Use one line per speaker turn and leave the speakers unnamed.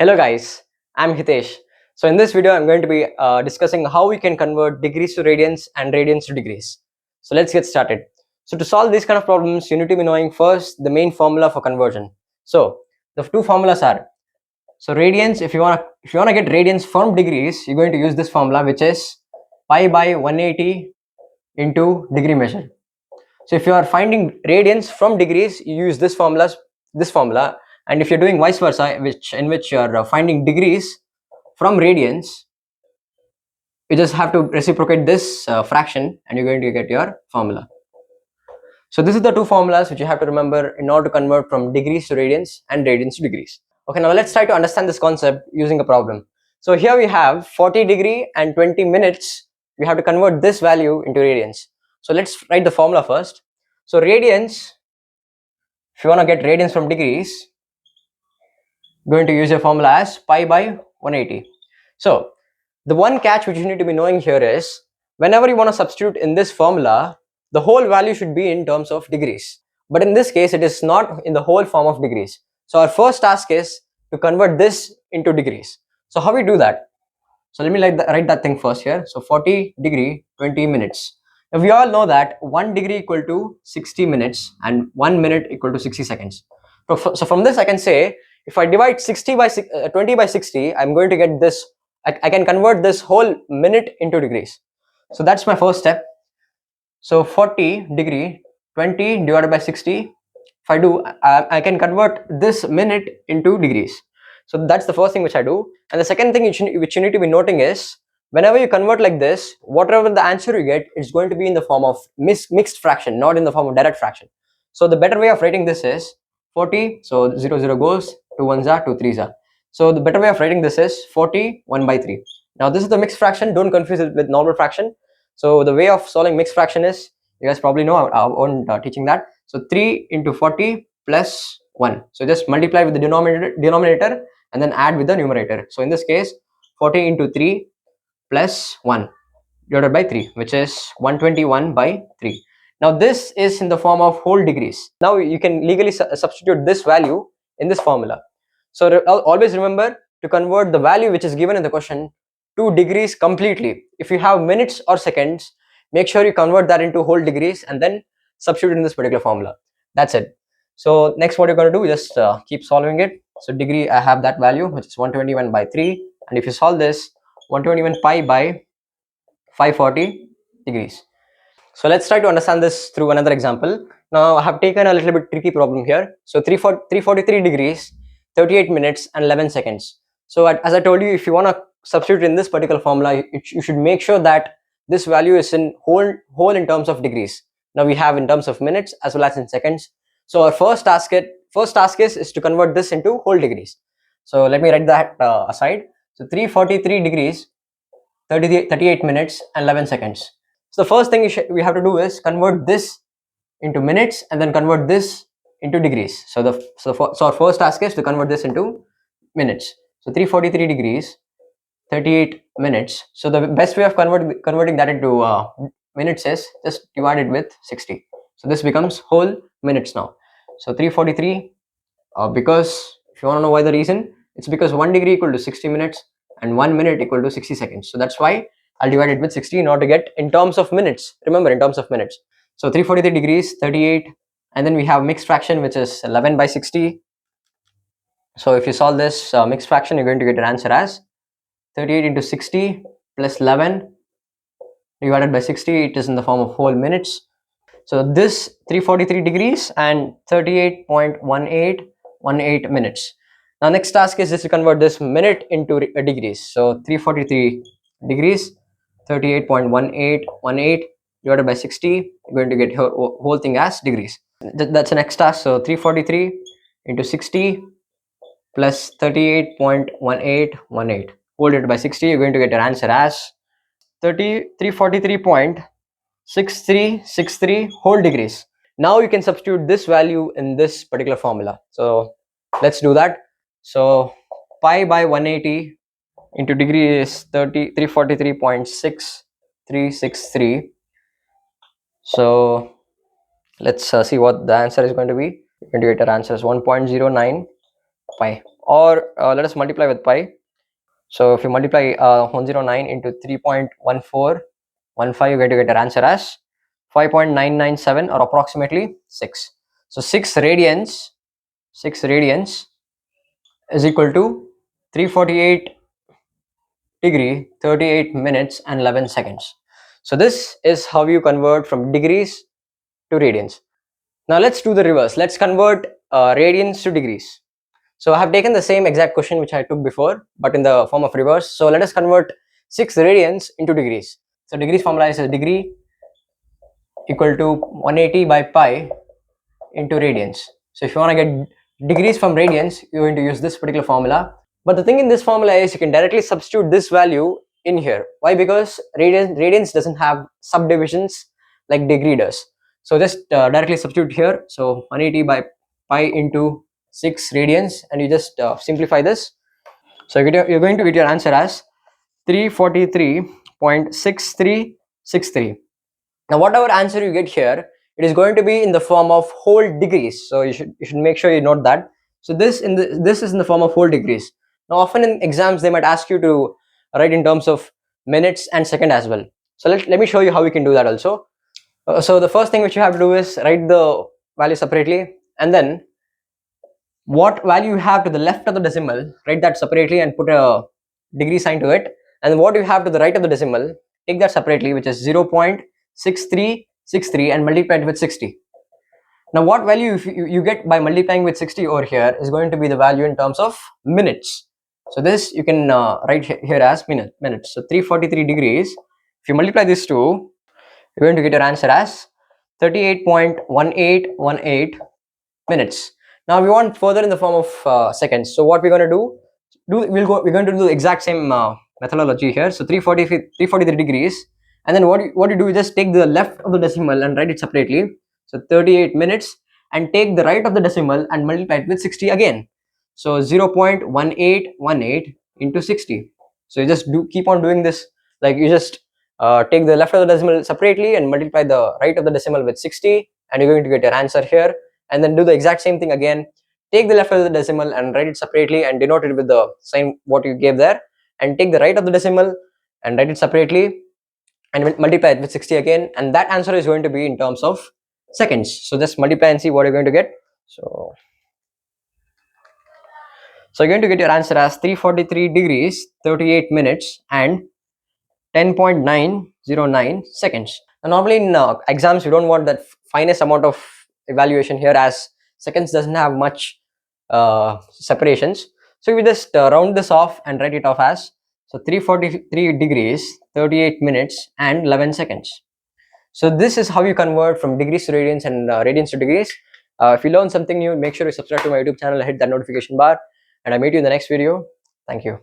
Hello guys, I'm Hitesh. So in this video, I'm going to be discussing how we can convert degrees to radians and radians to degrees. So let's get started. So to solve these kind of problems, you need to be knowing first the main formula for conversion. So the two formulas are, so radians, if you wanna get radians from degrees, you're going to use this formula, which is pi by 180 into degree measure. So if you are finding radians from degrees, you use this formula, and if you're doing vice versa, in which you are finding degrees from radians, you just have to reciprocate this fraction, and you're going to get your formula. So this is the two formulas which you have to remember in order to convert from degrees to radians and radians to degrees. Okay, now let's try to understand this concept using a problem. So here we have 40 degree and 20 minutes. We have to convert this value into radians. So let's write the formula first. So radians, if you want to get radians from degrees, going to use your formula as pi by 180. So the one catch which you need to be knowing here is, whenever you want to substitute in this formula, the whole value should be in terms of degrees. But in this case, it is not in the whole form of degrees. So our first task is to convert this into degrees. So how we do that? So let me write that thing first here. So 40 degree, 20 minutes. Now we all know that 1 degree equal to 60 minutes and 1 minute equal to 60 seconds. So from this I can say, if I divide 20 by 60, I'm going to get this. I can convert this whole minute into degrees. So that's my first step. So 40 degree, 20 divided by 60. If I do, I can convert this minute into degrees. So that's the first thing which I do. And the second thing which you need to be noting is, whenever you convert like this, whatever the answer you get, it's going to be in the form of mixed fraction, not in the form of direct fraction. So the better way of writing this is 40. So 0 0 goes, 2 1s are, 2 3s are. So the better way of writing this is 40 1 by 3. Now this is the mixed fraction. Don't confuse it with normal fraction. So the way of solving mixed fraction is, you guys probably know, I won't teaching that. So 3 into 40 plus 1. So just multiply with the denominator and then add with the numerator. So in this case, 40 into 3 plus 1 divided by 3, which is 121 by 3. Now this is in the form of whole degrees. Now you can legally substitute this value in this formula. So always remember to convert the value which is given in the question to degrees completely. If you have minutes or seconds, make sure you convert that into whole degrees and then substitute in this particular formula. That's it. So next, what you're going to do, just keep solving it. So degree, I have that value, which is 121 by 3, and if you solve this, 121 pi by 540 degrees. So let's try to understand this through another example. Now I have taken a little bit tricky problem here. So 343 degrees, 38 minutes and 11 seconds. So as I told you, if you want to substitute in this particular formula, you should make sure that this value is in whole in terms of degrees. Now we have in terms of minutes as well as in seconds. So our first task is to convert this into whole degrees. So let me write that aside. So 343 degrees, 38 minutes and 11 seconds. So the first thing we have to do is convert this into minutes and then convert this into degrees. So our first task is to convert this into minutes. So 343 degrees, 38 minutes. So the best way of converting that into minutes is just divide it with 60. So this becomes whole minutes now. So 343, because if you want to know why the reason, it's because 1 degree equal to 60 minutes and 1 minute equal to 60 seconds. So that's why I'll divide it with 60 in order to get in terms of minutes. Remember, in terms of minutes. So 343 degrees, 38, and then we have mixed fraction, which is 11 by 60. So if you solve this mixed fraction, you're going to get an answer as 38 into 60 plus 11 divided by 60. It is in the form of whole minutes. So this 343 degrees and 38.1818 minutes. Now next task is just to convert this minute into degrees. So 343 degrees, 38.1818 divided by 60. You're going to get whole thing as degrees. That's the next task. So 343 into 60 plus 38.1818 whole divided by 60. You're going to get your answer as 343.6363 whole degrees. Now you can substitute this value in this particular formula. So let's do that. So pi by 180 into degree is 343.6363. So let's see what the answer is going to be. You're going to get our answer as 1.09 pi. or let us multiply with pi. So if you multiply 109 into 3.1415, you're going to get your answer as 5.997 or approximately 6. So 6 radians is equal to 348 degree 38 minutes and 11 seconds. So this is how you convert from degrees to radians. Now let's do the reverse. Let's convert radians to degrees. So I have taken the same exact question which I took before, but in the form of reverse. So let us convert 6 radians into degrees. So degrees formula is a degree equal to 180 by pi into radians. So if you want to get degrees from radians, you're going to use this particular formula. But the thing in this formula is you can directly substitute this value in here. Why? Because radians doesn't have subdivisions like degree does. So just directly substitute here. So 180 by pi into 6 radians, and you just simplify this. So you're going to get your answer as 343.6363. Now whatever answer you get here, it is going to be in the form of whole degrees. So you should make sure you note that. So this is in the form of whole degrees. Now often in exams they might ask you to write in terms of minutes and second as well. So let me show you how we can do that also. So the first thing which you have to do is write the value separately, and then what value you have to the left of the decimal, write that separately and put a degree sign to it. And what you have to the right of the decimal, take that separately, which is 0.6363, and multiply it with 60. Now what value you get by multiplying with 60 over here is going to be the value in terms of minutes. So this you can write here as minutes. So 343 degrees, if you multiply this two, you're going to get your answer as 38.1818 minutes. Now we want further in the form of seconds. So what we're going to we're going to do the exact same methodology here. So 343 degrees, and then what you do is just take the left of the decimal and write it separately. So 38 minutes, and take the right of the decimal and multiply it with 60 again. So 0.1818 into 60. So you just keep on doing this. Like you just take the left of the decimal separately and multiply the right of the decimal with 60, and you're going to get your answer here. And then do the exact same thing again. Take the left of the decimal and write it separately and denote it with the sign what you gave there, and take the right of the decimal and write it separately and multiply it with 60 again, and that answer is going to be in terms of seconds. So just multiply and see what you're going to get. So you're going to get your answer as 343 degrees 38 minutes and 10.909 seconds. Now normally in exams you don't want that finest amount of evaluation here, as seconds doesn't have much separations. So we just round this off and write it off as 343 degrees 38 minutes and 11 seconds. So this is how you convert from degrees to radians and radians to degrees. If you learn something new, make sure you subscribe to my YouTube channel and hit that notification bar, and I meet you in the next video. Thank you.